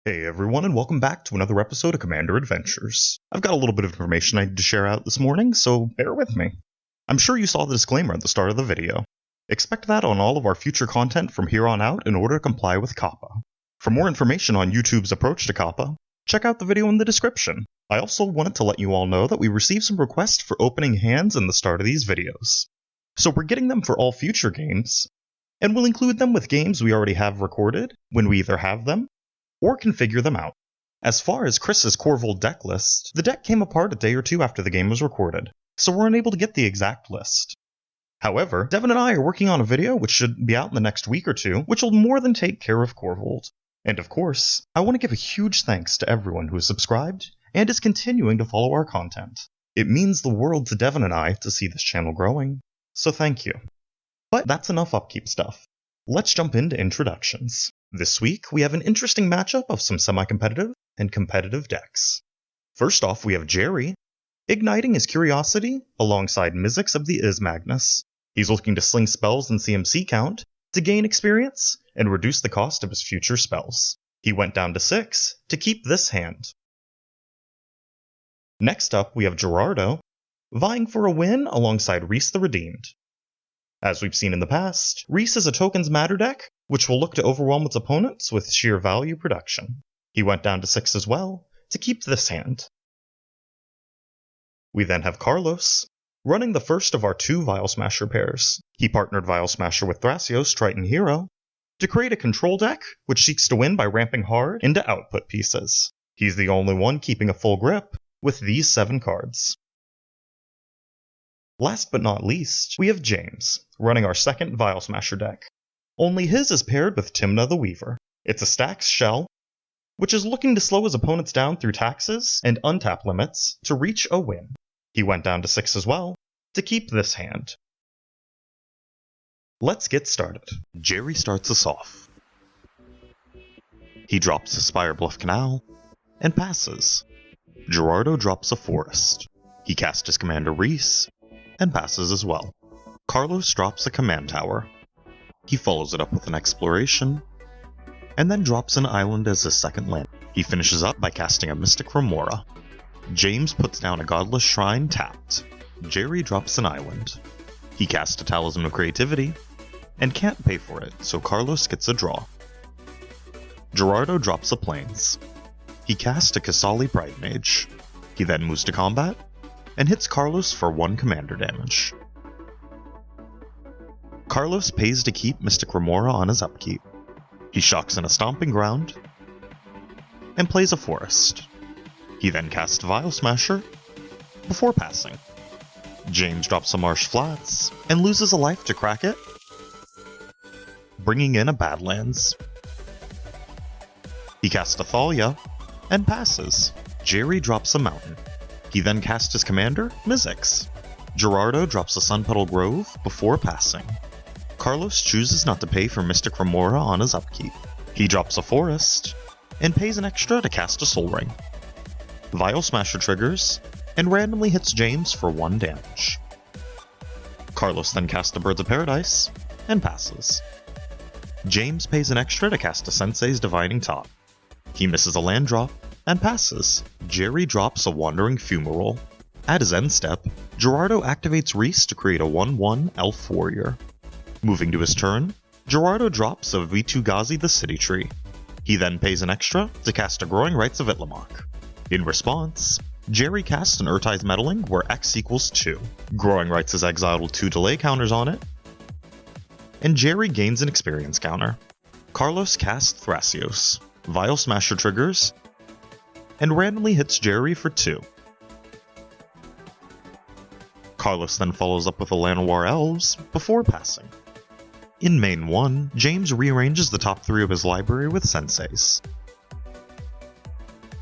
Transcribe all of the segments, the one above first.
Hey everyone, and welcome back to another episode of Commander Adventures. I've got a little bit of information I need to share out this morning, so bear with me. I'm sure you saw the disclaimer at the start of the video. Expect that on all of our future content from here on out in order to comply with COPPA. For more information on YouTube's approach to COPPA, check out the video in the description. I also wanted to let you all know that we received some requests for opening hands in the start of these videos. So we're getting them for all future games, and we'll include them with games we already have recorded when we either have them or configure them out. As far as Chris's Corvold deck list, the deck came apart a day or two after the game was recorded, so we're unable to get the exact list. However, Devin and I are working on a video which should be out in the next week or two, which will more than take care of Corvold. And of course, I want to give a huge thanks to everyone who has subscribed and is continuing to follow our content. It means the world to Devin and I to see this channel growing, so thank you. But that's enough upkeep stuff. Let's jump into introductions. This week, we have an interesting matchup of some semi-competitive and competitive decks. First off, we have Jerry, igniting his curiosity alongside Mizzix of the Izmagnus. He's looking to sling spells and CMC count to gain experience and reduce the cost of his future spells. He went down to 6 to keep this hand. Next up, we have Gerardo, vying for a win alongside Rhys the Redeemed. As we've seen in the past, Rhys is a Tokens Matter deck, which will look to overwhelm its opponents with sheer value production. He went down to 6 as well, to keep this hand. We then have Carlos, running the first of our 2 Vial Smasher pairs. He partnered Vial Smasher with Thrasios, Triton Hero, to create a control deck, which seeks to win by ramping hard into output pieces. He's the only one keeping a full grip with these 7 cards. Last but not least, we have James, running our second Vial Smasher deck. Only his is paired with Tymna the Weaver. It's a Stax shell, which is looking to slow his opponents down through taxes and untap limits to reach a win. He went down to 6 as well, to keep this hand. Let's get started. Jerry starts us off. He drops a Spire Bluff Canal, and passes. Gerardo drops a Forest. He casts his commander Rhys, and passes as well. Carlos drops a Command Tower. He follows it up with an Exploration, and then drops an island as his second land. He finishes up by casting a Mystic Remora. James puts down a Godless Shrine tapped. Jerry drops an island. He casts a Talisman of Creativity, and can't pay for it, so Carlos gets a draw. Gerardo drops a Plains. He casts a Kasali Pride Mage. He then moves to combat, and hits Carlos for 1 commander damage. Carlos pays to keep Mystic Remora on his upkeep. He shocks in a Stomping Ground, and plays a Forest. He then casts Vial Smasher, before passing. James drops a Marsh Flats, and loses a life to crack it, bringing in a Badlands. He casts a Thalia, and passes. Jerry drops a Mountain. He then casts his commander, Mizzix. Gerardo drops a Sunpetal Grove before passing. Carlos chooses not to pay for Mystic Remora on his upkeep. He drops a Forest, and pays an extra to cast a Soul Ring. Vial Smasher triggers, and randomly hits James for 1 damage. Carlos then casts a Birds of Paradise, and passes. James pays an extra to cast a Sensei's Divining Top. He misses a land drop, and passes. Jerry drops a Wandering Fumarole. At his end step, Gerardo activates Rhys to create a 1/1 Elf Warrior. Moving to his turn, Gerardo drops a Vitu-Ghazi the City Tree. He then pays an extra to cast a Growing Rites of Itlimoc. In response, Jerry casts an Urtai's Meddling where X equals 2. Growing Rites is exiled with 2 delay counters on it, and Jerry gains an experience counter. Carlos casts Thrasios. Vial Smasher triggers, and randomly hits Jerry for 2. Carlos then follows up with the Llanowar Elves before passing. In main 1, James rearranges the top 3 of his library with Senseis.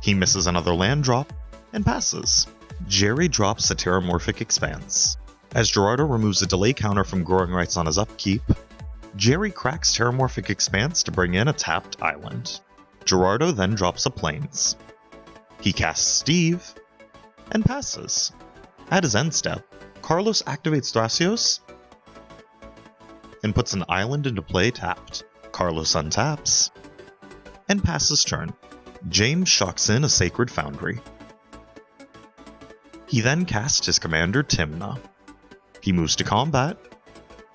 He misses another land drop, and passes. Jerry drops a Terramorphic Expanse. As Gerardo removes a delay counter from Growing Rites on his upkeep, Jerry cracks Terramorphic Expanse to bring in a tapped island. Gerardo then drops a Plains. He casts Steve, and passes. At his end step, Carlos activates Thrasios, and puts an island into play tapped. Carlos untaps, and passes turn. James shocks in a Sacred Foundry. He then casts his commander Tymna. He moves to combat,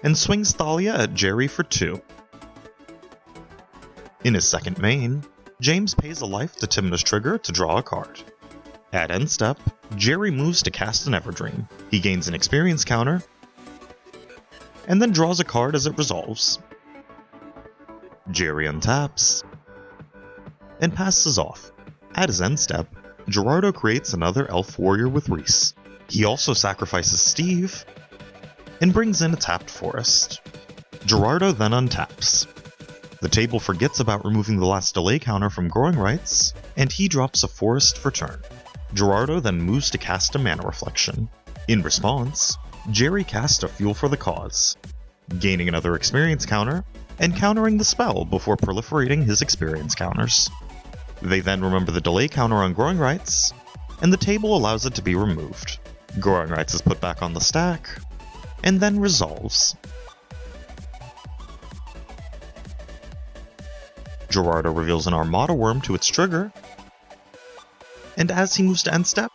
and swings Thalia at Jerry for 2. In his second main, James pays a life to Tymna's trigger to draw a card. At end step, Jerry moves to cast an Everdream. He gains an experience counter, and then draws a card as it resolves. Jerry untaps, and passes off. At his end step, Gerardo creates another elf warrior with Rhys. He also sacrifices Steve, and brings in a tapped forest. Gerardo then untaps. The table forgets about removing the last delay counter from Growing Rights, and he drops a forest for turn. Gerardo then moves to cast a Mana Reflection. In response, Jerry casts a Fuel for the Cause, gaining another experience counter, and countering the spell before proliferating his experience counters. They then remember the delay counter on Growing Rights, and the table allows it to be removed. Growing Rights is put back on the stack, and then resolves. Gerardo reveals an Armada Worm to its trigger, and as he moves to end step,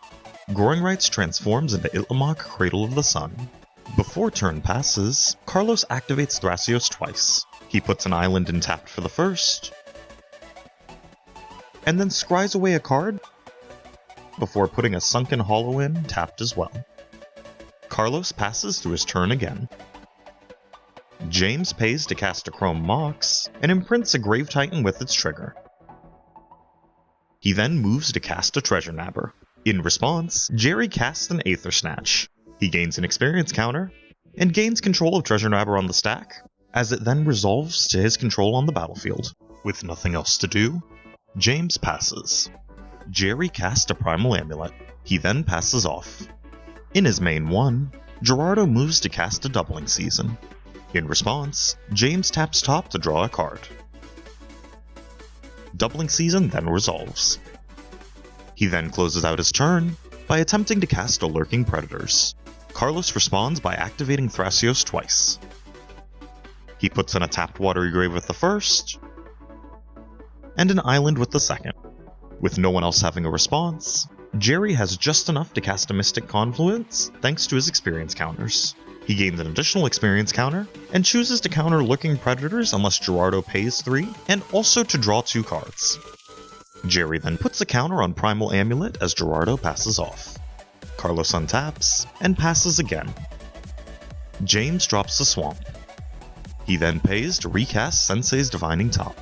Growing Rights transforms into Itlimoc, Cradle of the Sun. Before turn passes, Carlos activates Thrasios twice. He puts an island in tapped for the first, and then scries away a card before putting a Sunken Hollow in tapped as well. Carlos passes through his turn again. James pays to cast a Chrome Mox and imprints a Grave Titan with its trigger. He then moves to cast a Treasure Nabber. In response, Jerry casts an Aether Snatch. He gains an experience counter, and gains control of Treasure Nabber on the stack, as it then resolves to his control on the battlefield. With nothing else to do, James passes. Jerry casts a Primal Amulet. He then passes off. In his main 1, Gerardo moves to cast a Doubling Season. In response, James taps top to draw a card. Doubling Season then resolves. He then closes out his turn by attempting to cast a Lurking Predators. Carlos responds by activating Thrasios twice. He puts in a tapped Watery Grave with the first, and an island with the second. With no one else having a response, Jerry has just enough to cast a Mystic Confluence thanks to his experience counters. He gains an additional experience counter, and chooses to counter Lurking Predators unless Gerardo pays 3, and also to draw 2 cards. Jerry then puts a counter on Primal Amulet as Gerardo passes off. Carlos untaps, and passes again. James drops the Swamp. He then pays to recast Sensei's Divining Top.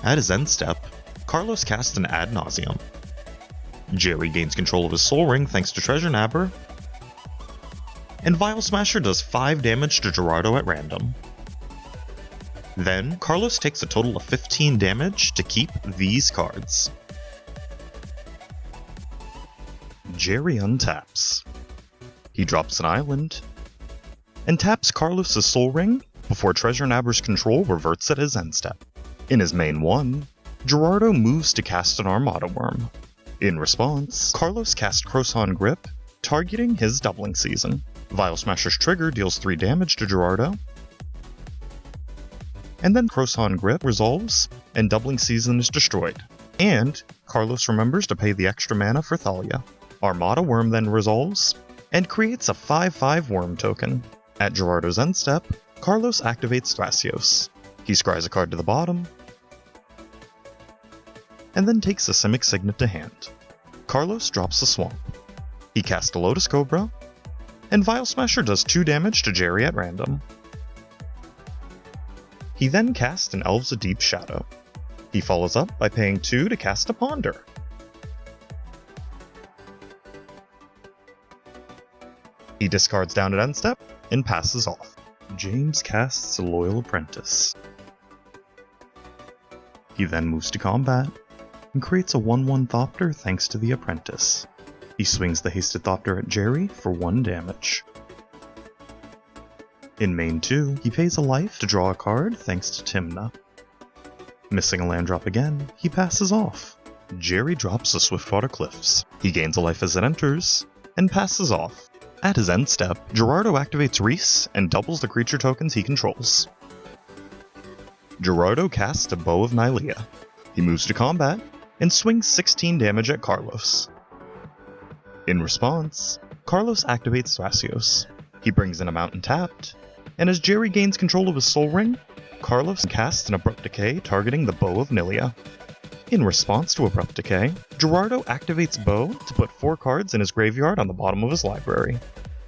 At his end step, Carlos casts an Ad Nauseam. Jerry gains control of his Soul Ring thanks to Treasure Nabber, and Vial Smasher does 5 damage to Gerardo at random. Then, Carlos takes a total of 15 damage to keep these cards. Jerry untaps. He drops an island, and taps Carlos' Soul Ring before Treasure Nabber's control reverts at his end step. In his main 1, Gerardo moves to cast an Armada Worm. In response, Carlos casts Krosan Grip, targeting his Doubling Season. Vial Smasher's trigger deals 3 damage to Gerardo, and then Krosan Grip resolves, and Doubling Season is destroyed. And Carlos remembers to pay the extra mana for Thalia. Armada Worm then resolves, and creates a 5/5 Worm token. At Gerardo's end step, Carlos activates Thrasios. He scries a card to the bottom, and then takes a Simic Signet to hand. Carlos drops the Swamp. He casts a Lotus Cobra, and Vial Smasher does 2 damage to Jerry at random. He then casts an Elves of Deep Shadow. He follows up by paying 2 to cast a Ponder. He discards down at end step, and passes off. James casts a Loyal Apprentice. He then moves to combat, and creates a 1/1 Thopter thanks to the Apprentice. He swings the Hasted Thopter at Jerry for 1 damage. In main 2, he pays a life to draw a card thanks to Tymna. Missing a land drop again, he passes off. Jerry drops the Swiftwater Cliffs. He gains a life as it enters, and passes off. At his end step, Gerardo activates Rhys and doubles the creature tokens he controls. Gerardo casts a Bow of Nylea. He moves to combat, and swings 16 damage at Carlos. In response, Carlos activates Thrasios. He brings in a mountain tapped, and as Jerry gains control of his soul ring, Carlos casts an Abrupt Decay targeting the Bow of Nilia. In response to Abrupt Decay, Gerardo activates Bow to put 4 cards in his graveyard on the bottom of his library.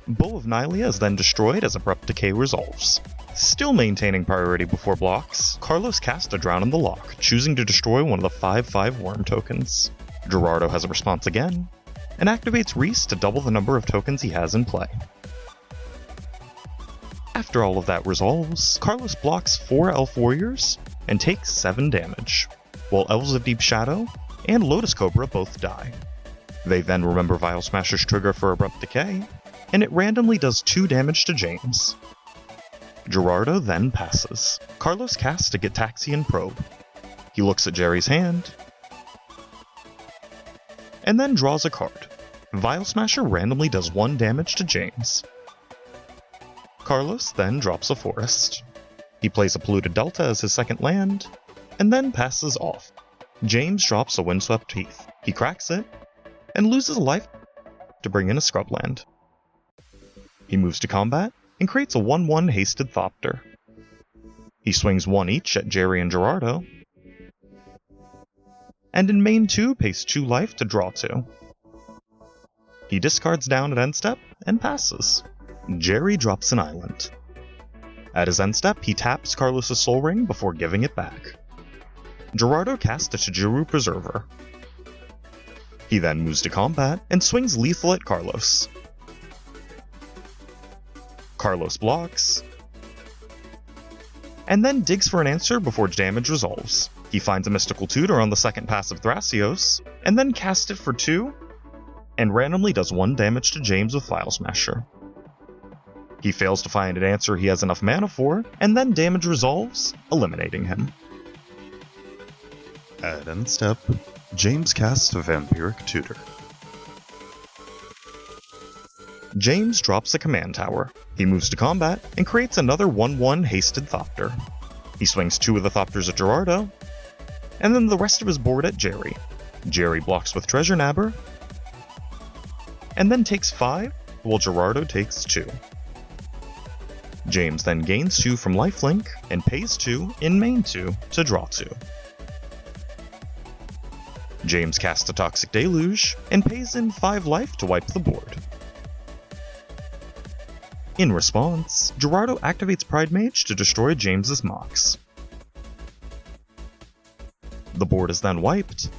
Bow of Nilia is then destroyed as Abrupt Decay resolves. Still maintaining priority before blocks, Carlos casts a Drown in the Loch, choosing to destroy one of the 5/5 worm tokens. Gerardo has a response again, and activates Rhys to double the number of tokens he has in play. After all of that resolves, Carlos blocks 4 Elf Warriors and takes 7 damage, while Elves of Deep Shadow and Lotus Cobra both die. They then remember Vial Smasher's trigger for Abrupt Decay, and it randomly does 2 damage to James. Gerardo then passes. Carlos casts a Gitaxian Probe. He looks at Jerry's hand, and then draws a card. Vial Smasher randomly does 1 damage to James. Carlos then drops a Forest. He plays a Polluted Delta as his second land, and then passes off. James drops a Windswept Heath. He cracks it, and loses a life to bring in a Scrubland. He moves to combat, and creates a 1/1 Hasted Thopter. He swings 1 each at Jerry and Gerardo, and in main 2 pays 2 life to draw 2. He discards down at end step, and passes. Jerry drops an island. At his end step, he taps Carlos' Soul Ring before giving it back. Gerardo casts a Tajuru Preserver. He then moves to combat, and swings lethal at Carlos. Carlos blocks, and then digs for an answer before damage resolves. He finds a Mystical Tutor on the second pass of Thrasios, and then casts it for 2, and randomly does 1 damage to James with Vial Smasher. He fails to find an answer he has enough mana for, and then damage resolves, eliminating him. At end step, James casts a Vampiric Tutor. James drops a Command Tower. He moves to combat, and creates another 1/1 Hasted Thopter. He swings 2 of the Thopters at Gerardo, and then the rest of his board at Jerry. Jerry blocks with Treasure Nabber, and then takes 5, while Gerardo takes 2. James then gains 2 from lifelink, and pays 2 in main 2 to draw 2. James casts a Toxic Deluge, and pays in 5 life to wipe the board. In response, Gerardo activates Pride Mage to destroy James's Mox. The board is then wiped,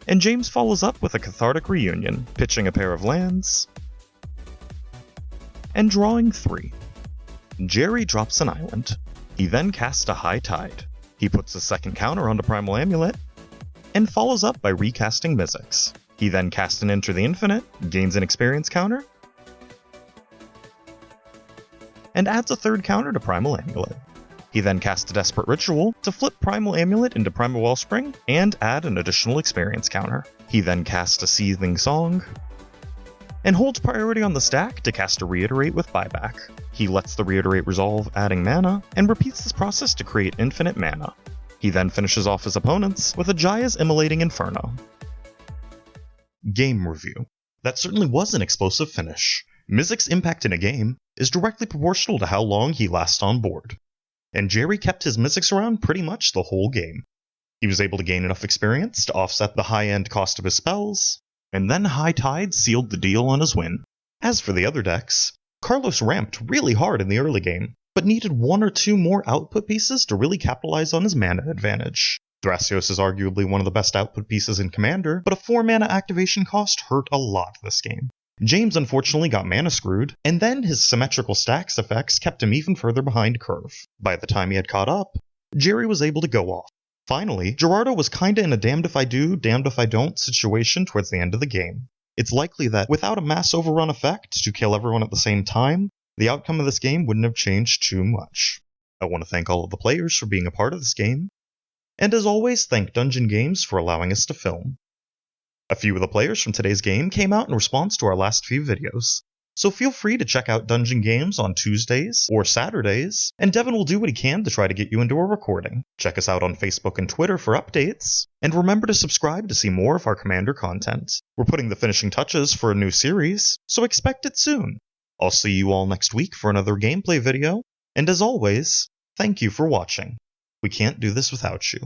and James follows up with a Cathartic Reunion, pitching a pair of lands, and drawing 3. Jerry drops an island. He then casts a High Tide. He puts a second counter onto Primal Amulet, and follows up by recasting Mizzix. He then casts an Enter the Infinite, gains an experience counter, and adds a third counter to Primal Amulet. He then casts a Desperate Ritual to flip Primal Amulet into Primal Wellspring and add an additional experience counter. He then casts a Seething Song, and holds priority on the stack to cast a Reiterate with Buyback. He lets the Reiterate resolve, adding mana, and repeats this process to create infinite mana. He then finishes off his opponents with a Jaya's Immolating Inferno. Game review. That certainly was an explosive finish. Mizzix's impact in a game is directly proportional to how long he lasts on board, and Jerry kept his Mizzix around pretty much the whole game. He was able to gain enough experience to offset the high-end cost of his spells, and then High Tide sealed the deal on his win. As for the other decks, Carlos ramped really hard in the early game, but needed 1 or 2 more output pieces to really capitalize on his mana advantage. Thrasios is arguably one of the best output pieces in Commander, but a 4 mana activation cost hurt a lot this game. James unfortunately got mana screwed, and then his symmetrical stacks effects kept him even further behind curve. By the time he had caught up, Jerry was able to go off. Finally, Gerardo was kinda in a damned if I do, damned if I don't situation towards the end of the game. It's likely that without a mass overrun effect to kill everyone at the same time, the outcome of this game wouldn't have changed too much. I want to thank all of the players for being a part of this game, and as always, thank Dungeon Games for allowing us to film. A few of the players from today's game came out in response to our last few videos. So feel free to check out Dungeon Games on Tuesdays or Saturdays, and Devin will do what he can to try to get you into a recording. Check us out on Facebook and Twitter for updates, and remember to subscribe to see more of our Commander content. We're putting the finishing touches for a new series, so expect it soon. I'll see you all next week for another gameplay video, and as always, thank you for watching. We can't do this without you.